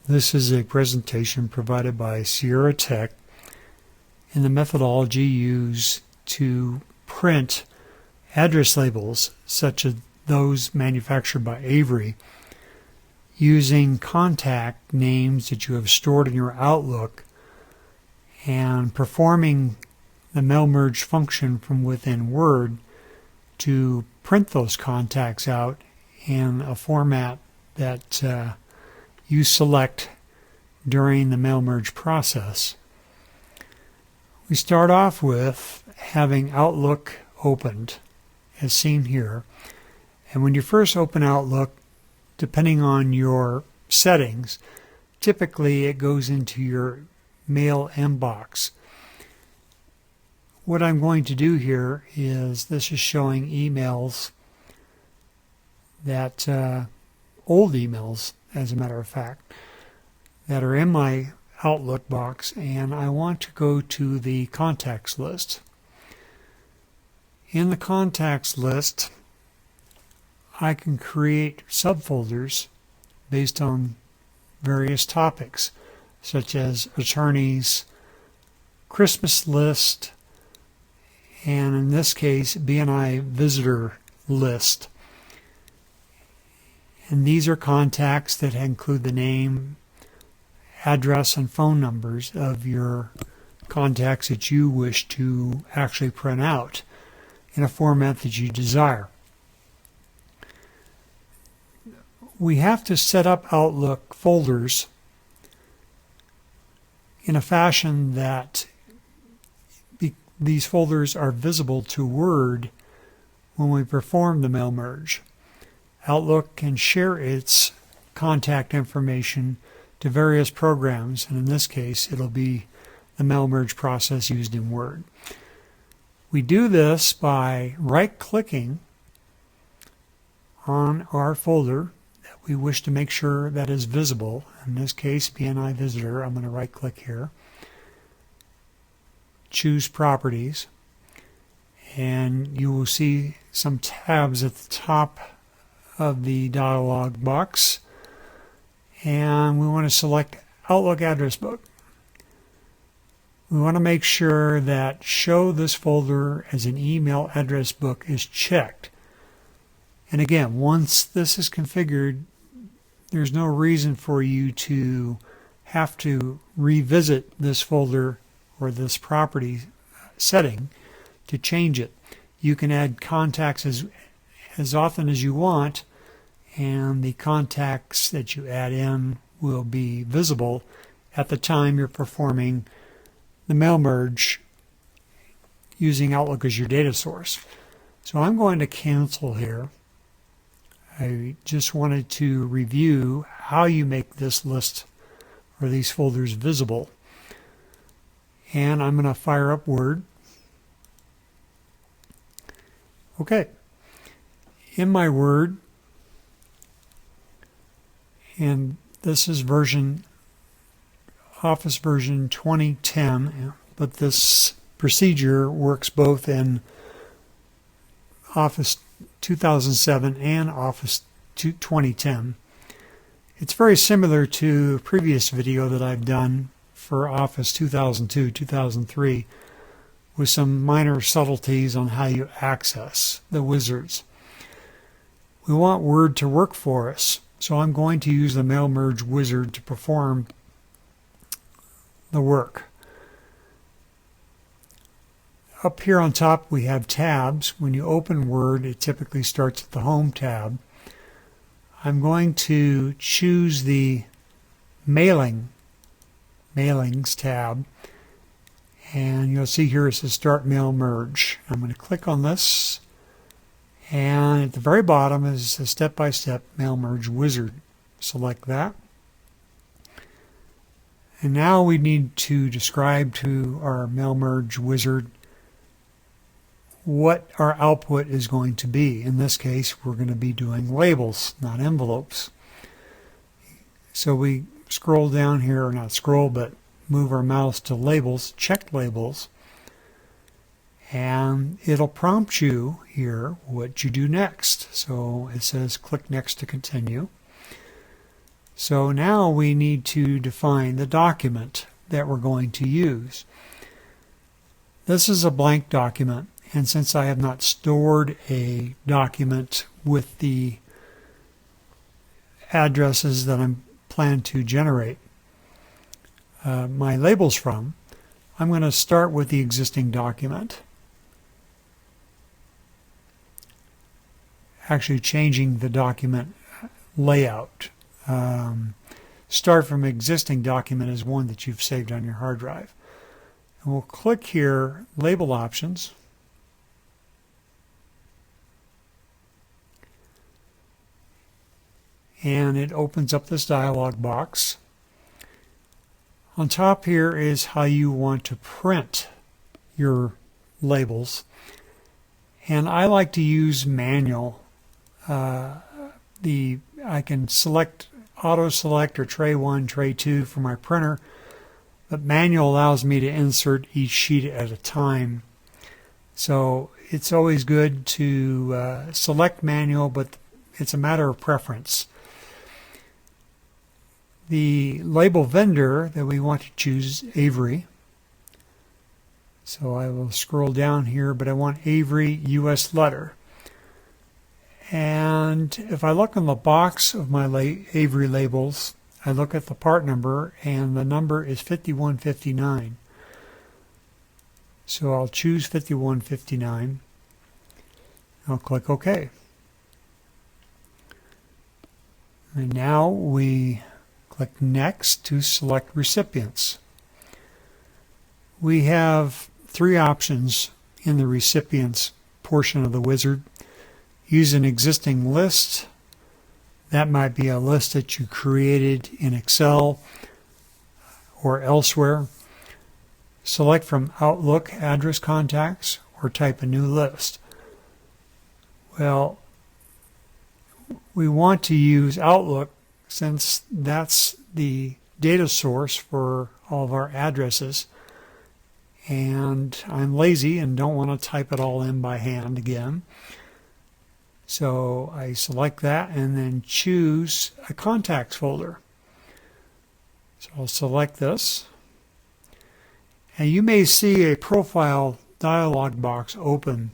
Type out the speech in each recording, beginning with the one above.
This is a presentation provided by Sierra Tech in the methodology used to print address labels such as those manufactured by Avery using contact names that you have stored in your Outlook and performing the mail merge function from within Word to print those contacts out in a format that you select during the mail merge process. We start off with having Outlook opened, as seen here. And when you first open Outlook, depending on your settings, typically it goes into your mail inbox. What I'm going to do here is, this is showing emails that, old emails as a matter of fact, that are in my Outlook box, and I want to go to the contacts list. In the contacts list, I can create subfolders based on various topics, such as attorneys, Christmas list, and in this case, BNI visitor list. And these are contacts that include the name, address, and phone numbers of your contacts that you wish to actually print out in a format that you desire. We have to set up Outlook folders in a fashion that these folders are visible to Word when we perform the mail merge. Outlook can share its contact information to various programs, and in this case it'll be the mail merge process used in Word. We do this by right-clicking on our folder that we wish to make sure that is visible. In this case, BNI Visitor. I'm going to right-click here, choose Properties, and you will see some tabs at the top of the dialog box, and we want to select Outlook Address Book. We want to make sure that Show this folder as an email address book is checked. And again, once this is configured, there's no reason for you to have to revisit this folder or this property setting to change it. You can add contacts as often as you want, and the contacts that you add in will be visible at the time you're performing the mail merge using Outlook as your data source. So I'm going to cancel here. I just wanted to review how you make this list or these folders visible. And I'm going to fire up Word. Okay. In my Word, and this is Office version 2010, but this procedure works both in Office 2007 and Office 2010. It's very similar to a previous video that I've done for Office 2002, 2003, with some minor subtleties on how you access the wizards. We want Word to work for us, so I'm going to use the Mail Merge wizard to perform the work. Up here on top we have tabs. When you open Word, it typically starts at the Home tab. I'm going to choose the Mailings tab, and you'll see here it says Start Mail Merge. I'm going to click on this, and at the very bottom is a step-by-step Mail Merge wizard. Select that. And now we need to describe to our Mail Merge wizard what our output is going to be. In this case, we're going to be doing labels, not envelopes. So we scroll down here, or not scroll, but move our mouse to Labels, check Labels, and it'll prompt you here what you do next. So it says click Next to continue. So now we need to define the document that we're going to use. This is a blank document, and since I have not stored a document with the addresses that I'm plan to generate my labels from, I'm going to start with the existing document. Actually changing the document layout. Start from existing document as one that you've saved on your hard drive. And we'll click here, Label Options. And it opens up this dialog box. On top here is how you want to print your labels. And I like to use manual. I can select auto select or tray 1, tray 2 for my printer, but manual allows me to insert each sheet at a time. So it's always good to select manual, but it's a matter of preference. The label vendor that we want to choose is Avery. So I will scroll down here, but I want Avery US letter. And if I look on the box of my Avery labels, I look at the part number, and the number is 5159. So I'll choose 5159. I'll click OK. And now we click Next to select recipients. We have three options in the recipients portion of the wizard. Use an existing list. That might be a list that you created in Excel or elsewhere. Select from Outlook address contacts or type a new list. Well, we want to use Outlook since that's the data source for all of our addresses. And I'm lazy and don't want to type it all in by hand again. So I select that and then choose a contacts folder. So I'll select this. And you may see a profile dialog box open.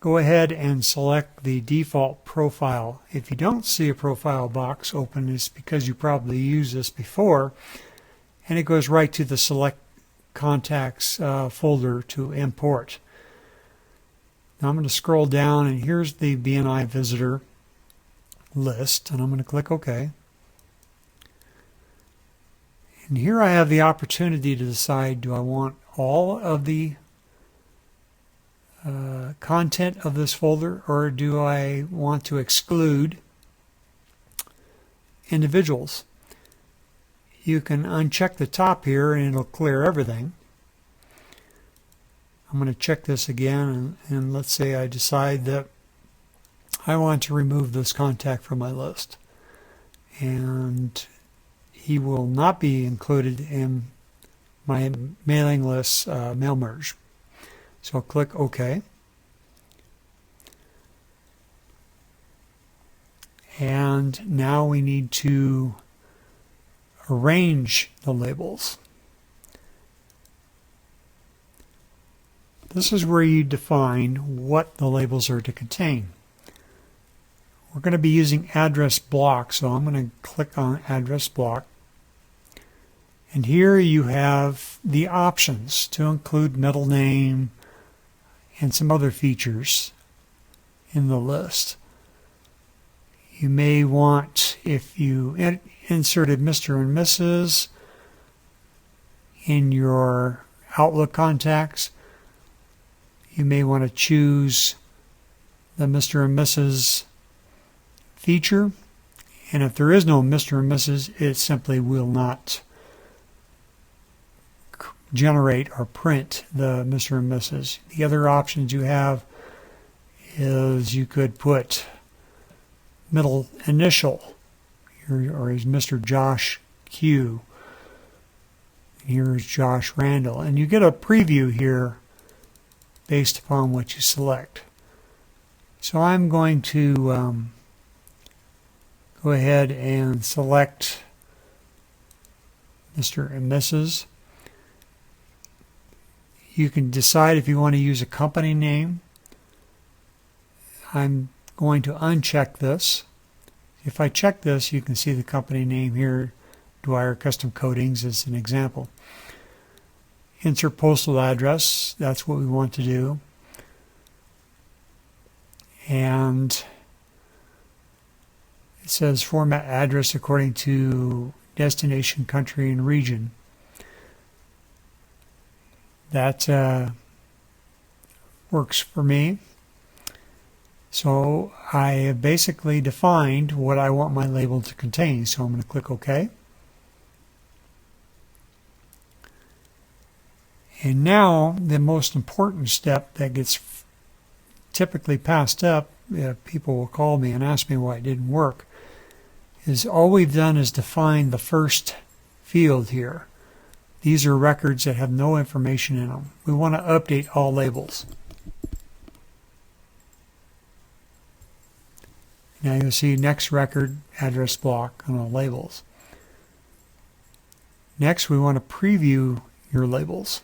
Go ahead and select the default profile. If you don't see a profile box open, it's because you probably used this before, and it goes right to the select contacts folder to import. Now I'm going to scroll down, and here's the BNI visitor list, and I'm going to click OK. And here I have the opportunity to decide, do I want all of the content of this folder, or do I want to exclude individuals? You can uncheck the top here and it'll clear everything. I'm going to check this again, and let's say I decide that I want to remove this contact from my list, and he will not be included in my mailing list mail merge. So I'll click OK. And now we need to arrange the labels. This is where you define what the labels are to contain. We're going to be using address block, so I'm going to click on address block. And here you have the options to include middle name and some other features in the list. You may want, if you inserted Mr. and Mrs. in your Outlook contacts, you may want to choose the Mr. and Mrs. feature. And if there is no Mr. and Mrs., it simply will not generate or print the Mr. and Mrs. The other options you have is you could put middle initial, or is Mr. Josh Q. Here's Josh Randall, and you get a preview here based upon what you select. So I'm going to go go ahead and select Mr. and Mrs. You can decide if you want to use a company name. I'm going to uncheck this. If I check this, you can see the company name here, Dwyer Custom Coatings, as an example. Insert postal address, that's what we want to do. And it says format address according to destination, country, and region. That works for me. So I have basically defined what I want my label to contain. So I'm going to click OK. And now the most important step that gets typically passed up, people will call me and ask me why it didn't work, is all we've done is define the first field here. These are records that have no information in them. We want to update all labels. Now you'll see next record address block on all labels. Next, we want to preview your labels.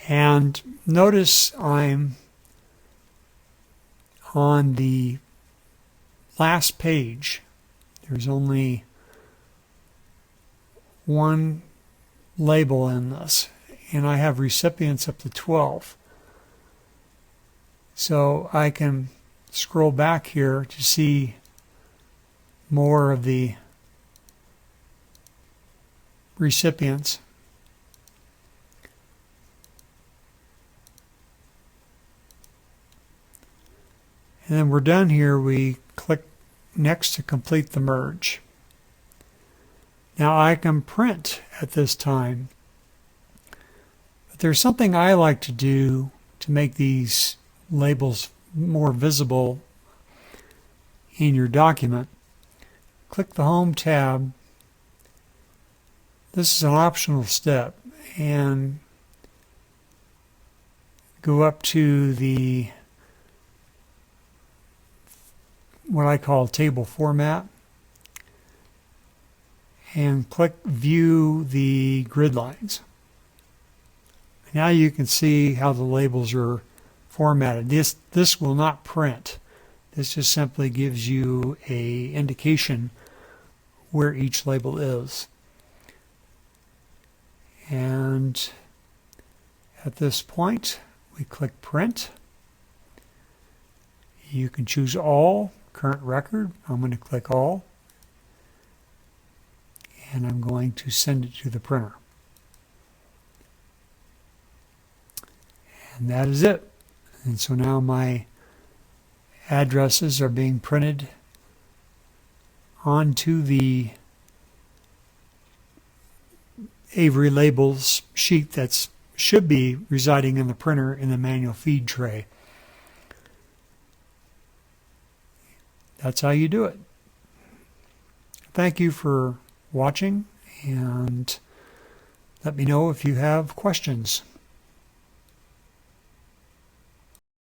And notice I'm on the last page. There's only one label in this, and I have recipients up to 12. So I can scroll back here to see more of the recipients. And then we're done here. We click next to complete the merge. Now I can print at this time, but there's something I like to do to make these labels more visible in your document. Click the Home tab. This is an optional step, and go up to the what I call table format, and click View the grid lines. Now you can see how the labels are formatted. This will not print. This just simply gives you an indication where each label is. And at this point, we click Print. You can choose All, Current Record. I'm going to click All. And I'm going to send it to the printer. And that is it. And so now my addresses are being printed onto the Avery Labels sheet that should be residing in the printer in the manual feed tray. That's how you do it. Thank you for watching, and let me know if you have questions.